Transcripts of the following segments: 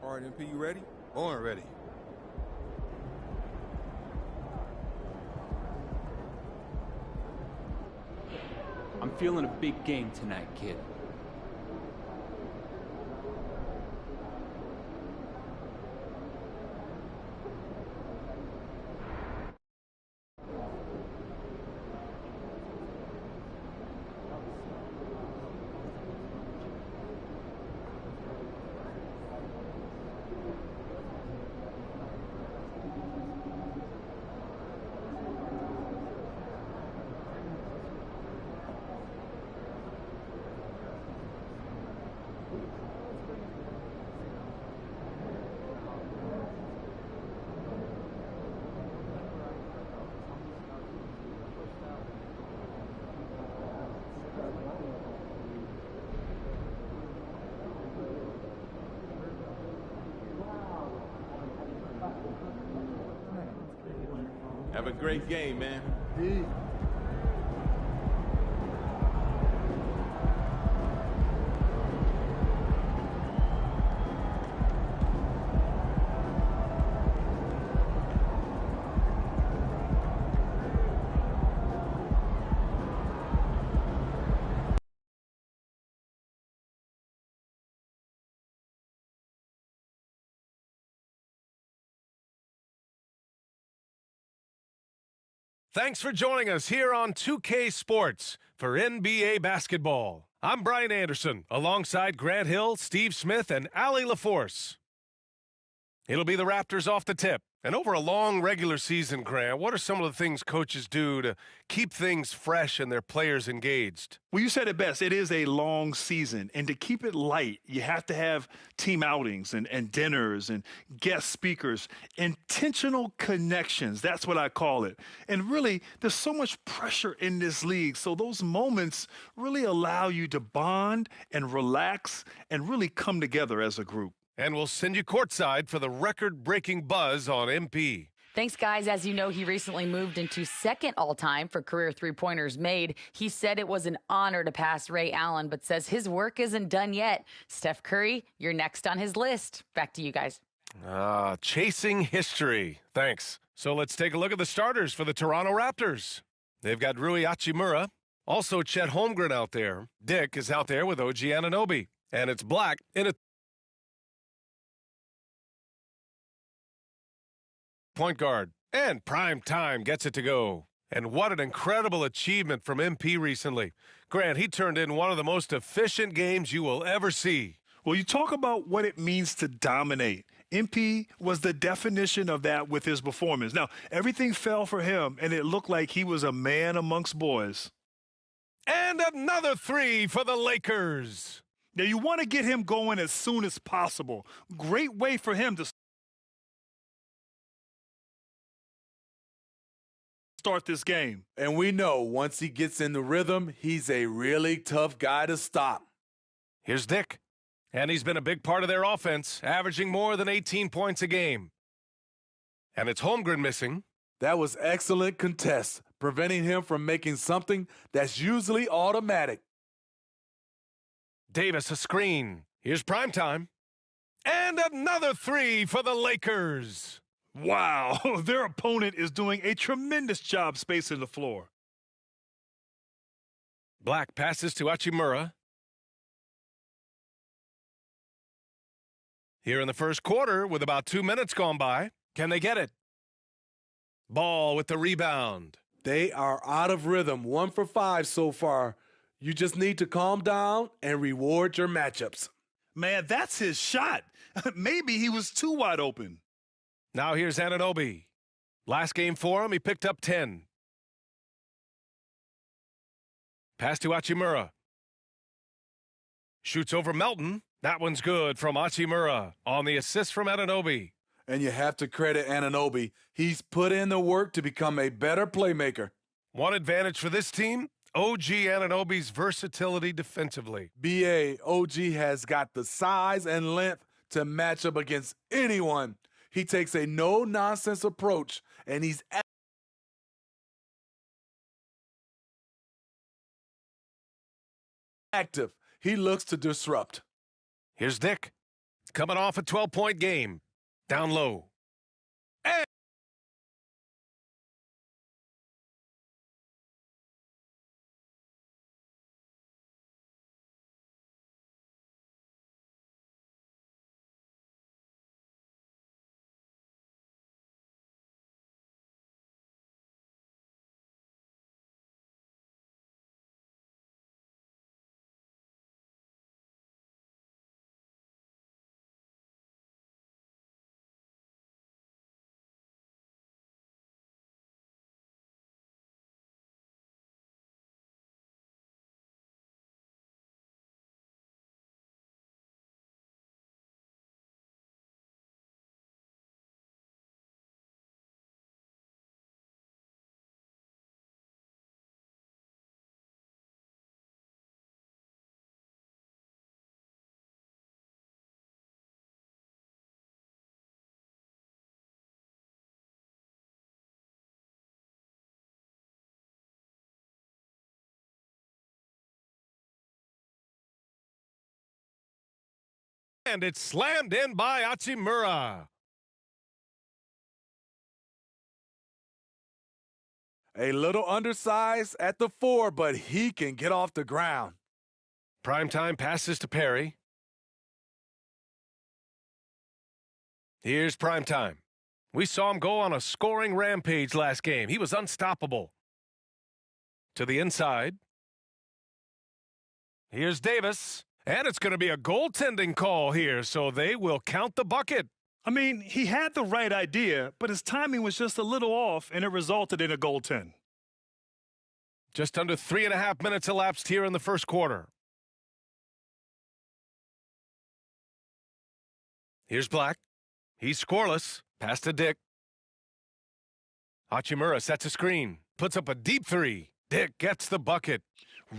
All right, MP, you ready? Born ready. I'm feeling a big game tonight, kid. Have a great game, man. Thanks for joining us here on 2K Sports for NBA basketball. I'm Brian Anderson, alongside Grant Hill, Steve Smith, and Allie LaForce. It'll be the Raptors off the tip. And over a long regular season, Grant, what are some of the things coaches do to keep things fresh and their players engaged? Well, you said it best. It is a long season. And to keep it light, you have to have team outings and dinners and guest speakers, intentional connections. That's what I call it. And really, there's so much pressure in this league. So those moments really allow you to bond and relax and really come together as a group. And we'll send you courtside for the record-breaking buzz on MP. Thanks, guys. As you know, he recently moved into second all-time for career three-pointers made. He said it was an honor to pass Ray Allen, but says his work isn't done yet. Steph Curry, you're next on his list. Back to you guys. Chasing history. Thanks. So let's take a look at the starters for the Toronto Raptors. They've got Rui Hachimura, also Chet Holmgren out there. Dick is out there with OG Anunoby. And it's Black in a point guard, and Prime Time gets it to go. And what an incredible achievement from MP recently. Grant, he turned in one of the most efficient games you will ever see. Well, you talk about what it means to dominate. MP was the definition of that with his performance. Now, everything fell for him, and it looked like he was a man amongst boys. And another three for the Lakers. Now, you want to get him going as soon as possible. Great way for him to start this game. And we know once he gets in the rhythm, he's a really tough guy to stop. Here's Dick. And he's been a big part of their offense, averaging more than 18 points a game. And it's Holmgren missing. That was excellent contest, preventing him from making something that's usually automatic. Davis a screen. Here's Prime Time. And another three for the Lakers. Wow, their opponent is doing a tremendous job spacing the floor. Black passes to Hachimura. Here in the first quarter, with about 2 minutes gone by, can they get it? Ball with the rebound. They are out of rhythm, 1 for 5 so far. You just need to calm down and reward your matchups. Man, that's his shot. Maybe he was too wide open. Now here's Anunoby. Last game for him, he picked up 10. Pass to Hachimura. Shoots over Melton. That one's good from Hachimura on the assist from Anunoby. And you have to credit Anunoby. He's put in the work to become a better playmaker. One advantage for this team, OG Anunoby's versatility defensively. OG has got the size and length to match up against anyone. He takes a no-nonsense approach, and he's active. He looks to disrupt. Here's Dick. Coming off a 12-point game. Down low. And it's slammed in by Hachimura. A little undersized at the 4, but he can get off the ground. Primetime passes to Perry. Here's Primetime. We saw him go on a scoring rampage last game. He was unstoppable. To the inside. Here's Davis. And it's going to be a goaltending call here, so they will count the bucket. I mean, he had the right idea, but his timing was just a little off, and it resulted in a goaltend. Just under 3.5 minutes elapsed here in the first quarter. Here's Black. He's scoreless. Pass to Dick. Hachimura sets a screen. Puts up a deep three. Dick gets the bucket.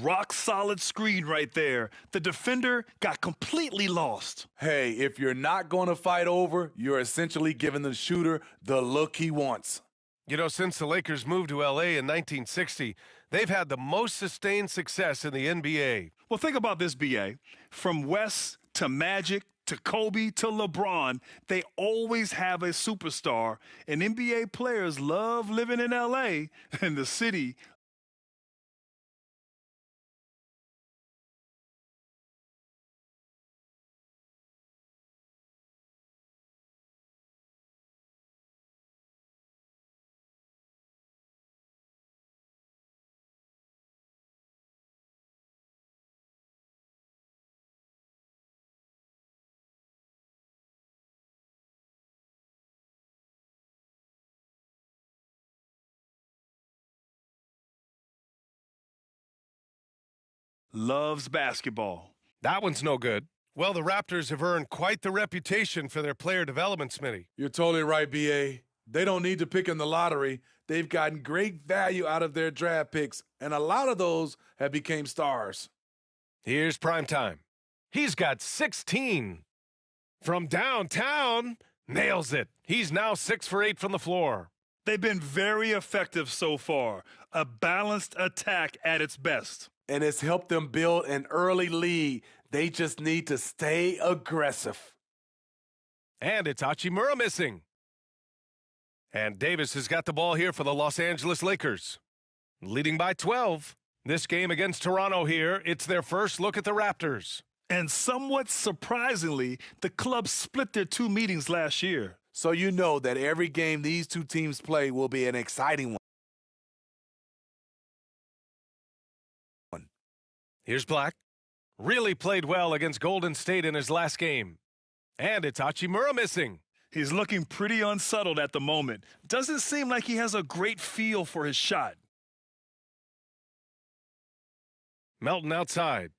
Rock solid screen right there. The defender got completely lost. Hey, if you're not going to fight over, you're essentially giving the shooter the look he wants. You know, since the Lakers moved to L.A. in 1960, they've had the most sustained success in the NBA. Well, think about this, B.A. From West to Magic to Kobe to LeBron, they always have a superstar. And NBA players love living in L.A. and the city. Loves basketball. That one's no good. Well, the Raptors have earned quite the reputation for their player development, Smitty. You're totally right, B.A. They don't need to pick in the lottery. They've gotten great value out of their draft picks, and a lot of those have become stars. Here's Primetime. He's got 16. From downtown, nails it. He's now 6 for 8 from the floor. They've been very effective so far. A balanced attack at its best. And it's helped them build an early lead. They just need to stay aggressive. And it's Hachimura missing. And Davis has got the ball here for the Los Angeles Lakers. Leading by 12. This game against Toronto here, it's their first look at the Raptors. And somewhat surprisingly, the club split their 2 meetings last year. So you know that every game these two teams play will be an exciting one. Here's Black. Really played well against Golden State in his last game. And it's Hachimura missing. He's looking pretty unsettled at the moment. Doesn't seem like he has a great feel for his shot. Melton outside.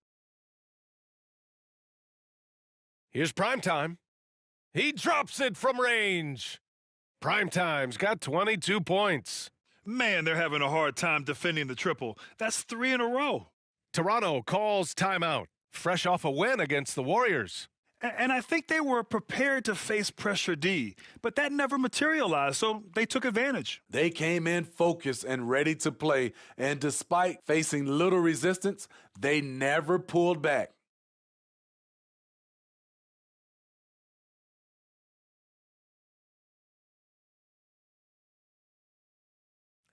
Here's Primetime. He drops it from range. Primetime's got 22 points. Man, they're having a hard time defending the triple. That's 3 in a row. Toronto calls timeout, fresh off a win against the Warriors. And I think they were prepared to face pressure D, but that never materialized, so they took advantage. They came in focused and ready to play, and despite facing little resistance, they never pulled back.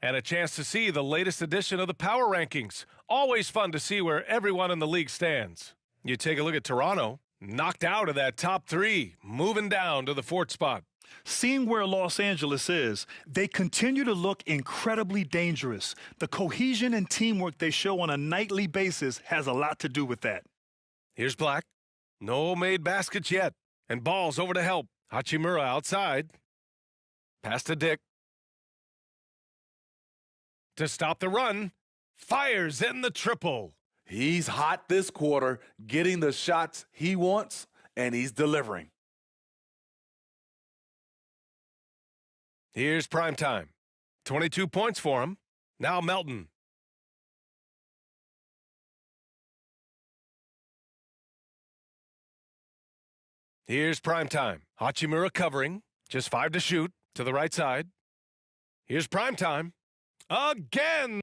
And a chance to see the latest edition of the Power Rankings. Always fun to see where everyone in the league stands. You take a look at Toronto, knocked out of that top 3, moving down to the 4th spot. Seeing where Los Angeles is, they continue to look incredibly dangerous. The cohesion and teamwork they show on a nightly basis has a lot to do with that. Here's Black. No made baskets yet. And ball's over to help. Hachimura outside. Pass to Dick. To stop the run. Fires in the triple. He's hot this quarter, getting the shots he wants, and he's delivering. Here's prime time. 22 points for him. Now Melton. Here's prime time. Hachimura covering. Just 5 to shoot. To the right side. Here's prime time. Again.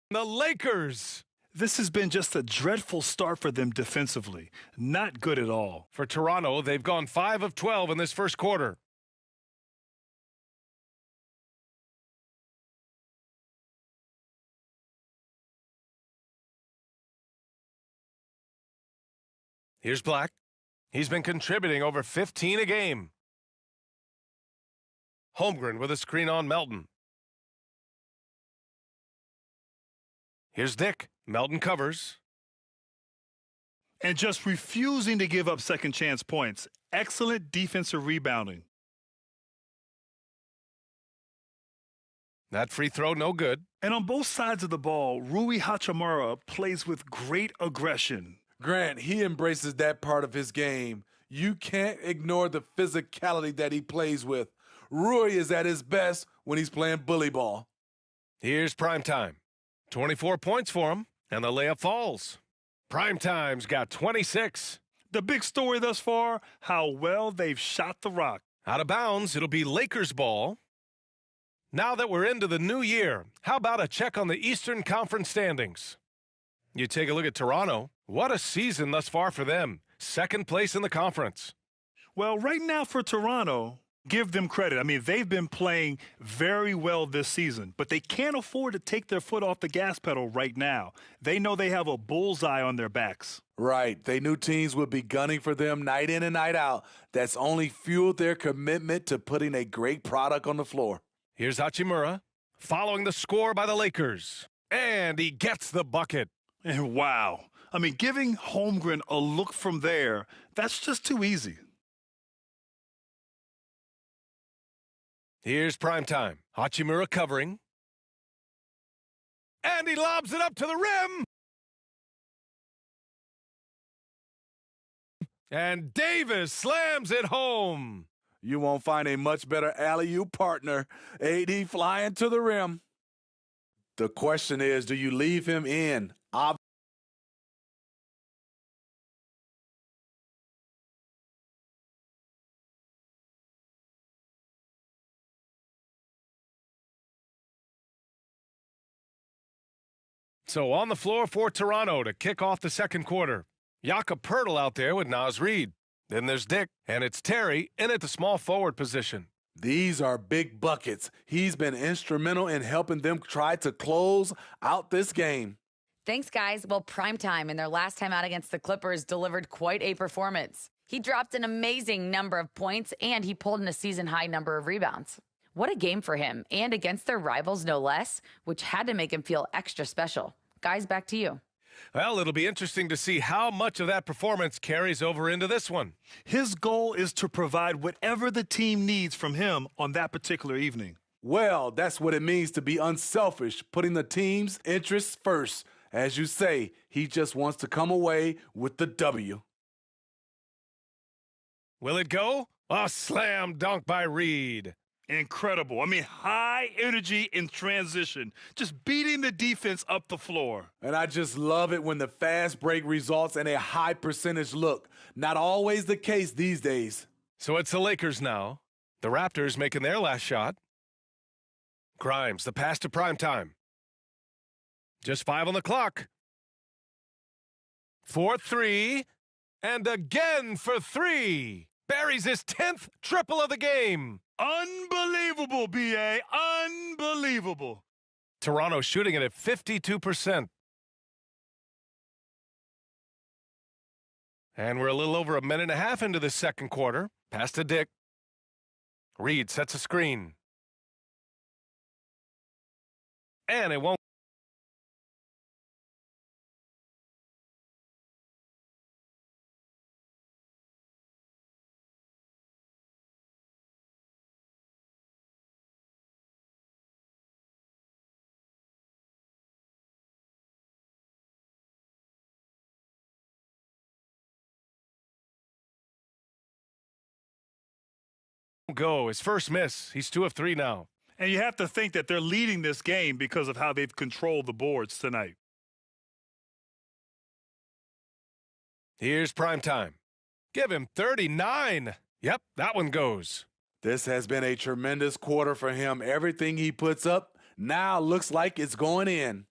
The Lakers. This has been just a dreadful start for them defensively. Not good at all. For Toronto, they've gone 5 of 12 in this first quarter. Here's Black. He's been contributing over 15 a game. Holmgren with a screen on Melton. Here's Dick. Melton covers. And just refusing to give up second chance points. Excellent defensive rebounding. That free throw, no good. And on both sides of the ball, Rui Hachimura plays with great aggression. Grant, he embraces that part of his game. You can't ignore the physicality that he plays with. Rui is at his best when he's playing bully ball. Here's prime time. 24 points for him, and the layup falls. Prime time's got 26. The big story thus far, how well they've shot the rock. Out of bounds, it'll be Lakers ball. Now that we're into the new year, how about a check on the Eastern Conference standings? You take a look at Toronto. What a season thus far for them. Second place in the conference. Well, right now for Toronto, give them credit. I mean, they've been playing very well this season, but they can't afford to take their foot off the gas pedal right now. They know they have a bullseye on their backs. Right. They knew teams would be gunning for them night in and night out. That's only fueled their commitment to putting a great product on the floor. Here's Hachimura, following the score by the Lakers. And he gets the bucket. And wow. I mean, giving Holmgren a look from there, that's just too easy. Here's prime time. Hachimura covering. And he lobs it up to the rim. And Davis slams it home. You won't find a much better alley-oop partner. AD flying to the rim. The question is, do you leave him in? So on the floor for Toronto to kick off the second quarter. Jakob Poeltl out there with Naz Reid. Then there's Dick, and it's Terry in at the small forward position. These are big buckets. He's been instrumental in helping them try to close out this game. Thanks, guys. Well, Primetime in their last time out against the Clippers delivered quite a performance. He dropped an amazing number of points, and he pulled in a season-high number of rebounds. What a game for him, and against their rivals, no less, which had to make him feel extra special. Guys, back to you. Well, it'll be interesting to see how much of that performance carries over into this one. His goal is to provide whatever the team needs from him on that particular evening. Well, that's what it means to be unselfish, putting the team's interests first. As you say, he just wants to come away with the W. Will it go? A slam dunk by Reid. Incredible. I mean, high energy in transition, just beating the defense up the floor. And I just love it when the fast break results in a high percentage look. Not always the case these days. So it's the Lakers now. The Raptors making their last shot. Grimes, the pass to Primetime. Just 5 on the clock. 4-3. And again for 3. buries his 10th triple of the game. Unbelievable, BA. Unbelievable. Toronto shooting it at 52%. And we're a little over a minute and a half into the second quarter. Pass to Dick. Reed sets a screen. And it won't. Go. His first miss. He's 2 of 3 now. And you have to think that they're leading this game because of how they've controlled the boards tonight. Here's prime time. Give him 39. Yep, that one goes. This has been a tremendous quarter for him. Everything he puts up now looks like it's going in.